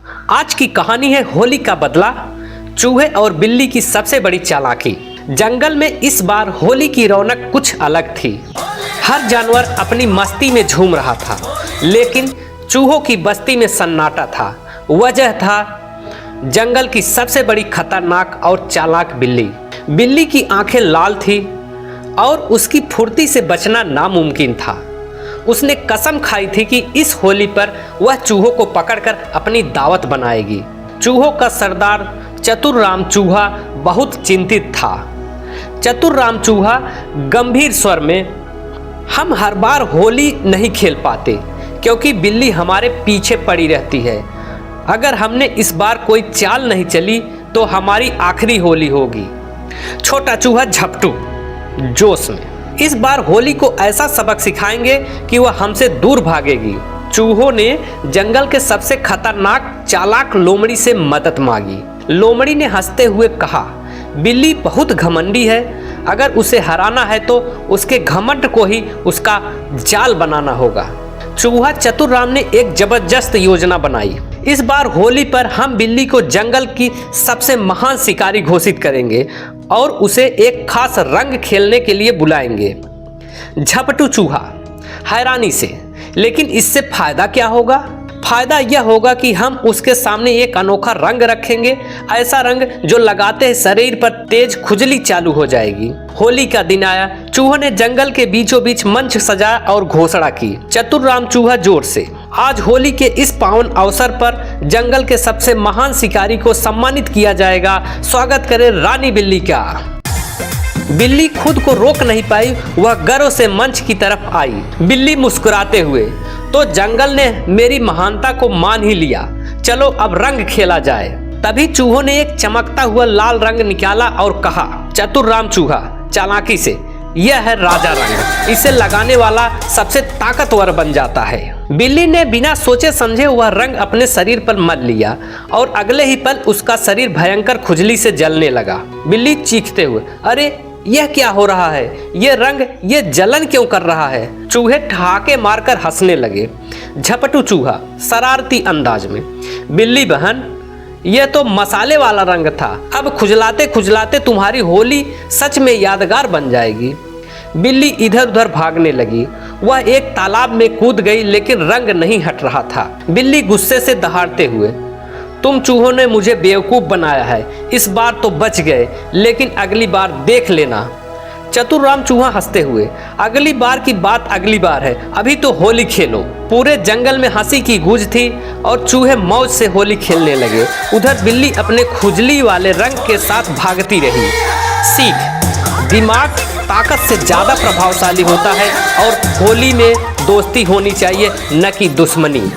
आज की कहानी है होली का बदला, चूहे और बिल्ली की सबसे बड़ी चालाकी। जंगल में इस बार होली की रौनक कुछ अलग थी। हर जानवर अपनी मस्ती में झूम रहा था, लेकिन चूहों की बस्ती में सन्नाटा था। वजह था जंगल की सबसे बड़ी खतरनाक और चालाक बिल्ली। बिल्ली की आंखें लाल थी और उसकी फुर्ती से बचना नामुमकिन था। उसने कसम खाई थी कि इस होली पर वह चूहों को पकड़कर अपनी दावत बनाएगी। चूहों का सरदार चतुर चूहा बहुत चिंतित था। चतुर चूहा गंभीर स्वर में, हम हर बार होली नहीं खेल पाते क्योंकि बिल्ली हमारे पीछे पड़ी रहती है। अगर हमने इस बार कोई चाल नहीं चली तो हमारी आखिरी होली होगी। छोटा चूहा झपटू जोश में, इस बार होली को ऐसा सबक सिखाएंगे कि वह हमसे दूर भागेगी। चूहों ने जंगल के सबसे खतरनाक चालाक लोमड़ी से मदद मांगी। लोमड़ी ने हंसते हुए कहा, बिल्ली बहुत घमंडी है, अगर उसे हराना है तो उसके घमंड को ही उसका जाल बनाना होगा। चूहा चतुर ने एक जबरदस्त योजना बनाई। इस बार होली पर हम बिल्ली को जंगल की सबसे महान शिकारी घोषित करेंगे और उसे एक खास रंग खेलने के लिए बुलाएंगे। झपटू चूहा हैरानी से, लेकिन इससे फायदा क्या होगा? फायदा यह होगा कि हम उसके सामने एक अनोखा रंग रखेंगे, ऐसा रंग जो लगाते ही शरीर पर तेज खुजली चालू हो जाएगी। होली का दिन आया। चूहों ने जंगल के बीचों बीच मंच सजाया और घोषणा की। चतुर चूहा जोर से, आज होली के इस पावन अवसर पर जंगल के सबसे महान शिकारी को सम्मानित किया जाएगा। स्वागत करें रानी बिल्ली का। बिल्ली खुद को रोक नहीं पाई, वह गर्व से मंच की तरफ आई। बिल्ली मुस्कुराते हुए, तो जंगल ने मेरी महानता को मान ही लिया, चलो अब रंग खेला जाए। तभी चूहों ने एक चमकता हुआ लाल रंग निकाला और कहा, चतुर चूहा चालाकी से, यह है राजा रंग, इसे लगाने वाला सबसे ताकतवर बन जाता है। बिल्ली ने बिना सोचे समझे वह रंग अपने शरीर पर मल लिया और अगले ही पल उसका शरीर भयंकर खुजली से जलने लगा। बिल्ली चीखते हुए, अरे यह क्या हो रहा है? ये रंग, ये जलन क्यों कर रहा है? चूहे ठहाके मारकर हंसने लगे। झपटू चूहा शरारती अंदाज में, बिल्ली बहन, यह तो मसाले वाला रंग था, अब खुजलाते खुजलाते तुम्हारी होली सच में यादगार बन जाएगी। बिल्ली इधर उधर भागने लगी। वह एक तालाब में कूद गई, लेकिन रंग नहीं हट रहा था। बिल्ली गुस्से से दहाड़ते हुए, तुम चूहों ने मुझे बेवकूफ़ बनाया है, इस बार तो बच गए, लेकिन अगली बार देख लेना। चतुर चूहा हंसते हुए, अगली बार की बात अगली बार है, अभी तो होली खेलो। पूरे जंगल में हंसी की गूंज थी और चूहे मौज से होली खेलने लगे। उधर बिल्ली अपने खुजली वाले रंग के साथ भागती रही। सीख, दिमाग ताकत से ज़्यादा प्रभावशाली होता है और होली में दोस्ती होनी चाहिए, न कि दुश्मनी।